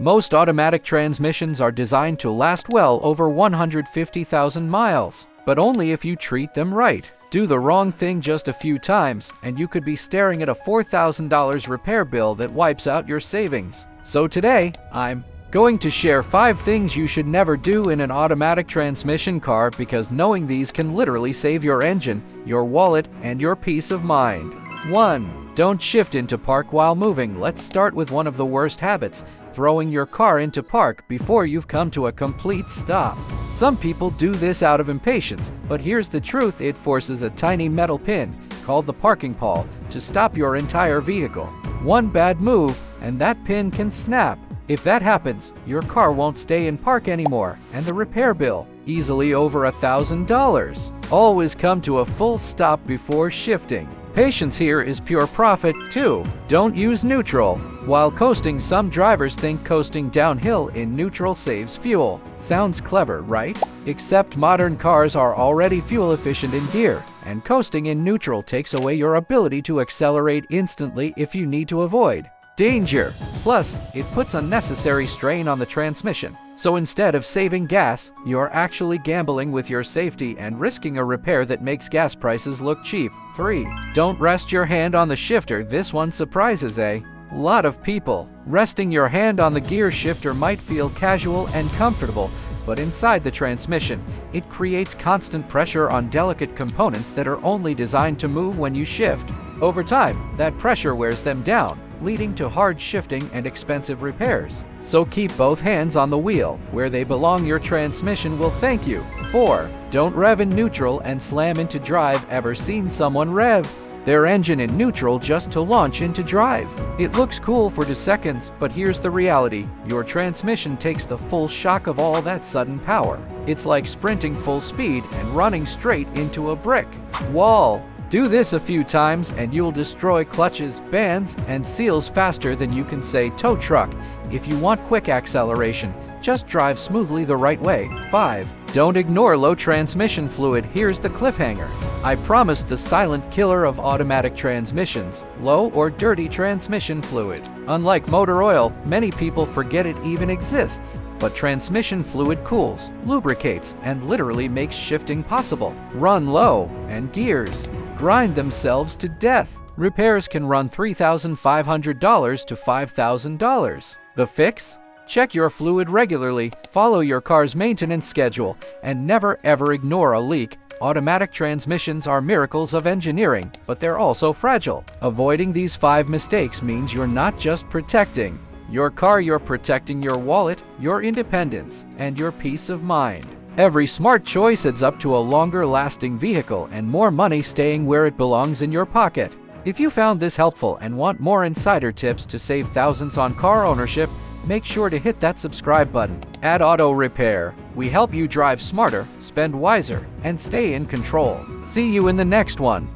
Most automatic transmissions are designed to last well over 150,000 miles, but only if you treat them right. Do the wrong thing just a few times, and you could be staring at a $4,000 repair bill that wipes out your savings. So today, I'm going to share 5 things you should never do in an automatic transmission car, because knowing these can literally save your engine, your wallet, and your peace of mind. 1. Don't shift into park while moving. Let's start with one of the worst habits: throwing your car into park before you've come to a complete stop. Some people do this out of impatience, but here's the truth: it forces a tiny metal pin, called the parking pawl, to stop your entire vehicle. One bad move, and that pin can snap. If that happens, your car won't stay in park anymore, and the repair bill, easily over $1,000. Always come to a full stop before shifting. Patience here is pure profit. 2. Don't use neutral while coasting. Some drivers think coasting downhill in neutral saves fuel. Sounds clever, right? Except modern cars are already fuel efficient in gear, and coasting in neutral takes away your ability to accelerate instantly if you need to avoid danger. Plus, it puts unnecessary strain on the transmission. So instead of saving gas, you're actually gambling with your safety and risking a repair that makes gas prices look cheap. 3. Don't rest your hand on the shifter. This one surprises a lot of people. Resting your hand on the gear shifter might feel casual and comfortable, but inside the transmission, it creates constant pressure on delicate components that are only designed to move when you shift. Over time, that pressure wears them down, leading to hard shifting and expensive repairs. So keep both hands on the wheel, where they belong. Your transmission will thank you. 4. Don't rev in neutral and slam into drive. Ever seen someone rev their engine in neutral just to launch into drive? It looks cool for 2 seconds, but here's the reality: your transmission takes the full shock of all that sudden power. It's like sprinting full speed and running straight into a brick wall. Do this a few times and you'll destroy clutches, bands, and seals faster than you can say tow truck. If you want quick acceleration, just drive smoothly the right way. 5. Don't ignore low transmission fluid. Here's the cliffhanger. I promised the silent killer of automatic transmissions: low or dirty transmission fluid. Unlike motor oil, many people forget it even exists. But transmission fluid cools, lubricates, and literally makes shifting possible. Run low, and gears grind themselves to death. Repairs can run $3,500 to $5,000. The fix? Check your fluid regularly, follow your car's maintenance schedule, and never ever ignore a leak. Automatic transmissions are miracles of engineering, but they're also fragile. Avoiding these 5 mistakes means you're not just protecting your car, you're protecting your wallet, your independence, and your peace of mind. Every smart choice adds up to a longer-lasting vehicle and more money staying where it belongs, in your pocket. If you found this helpful and want more insider tips to save thousands on car ownership, make sure to hit that subscribe button. At Auto Repair, we help you drive smarter, spend wiser, and stay in control. See you in the next one.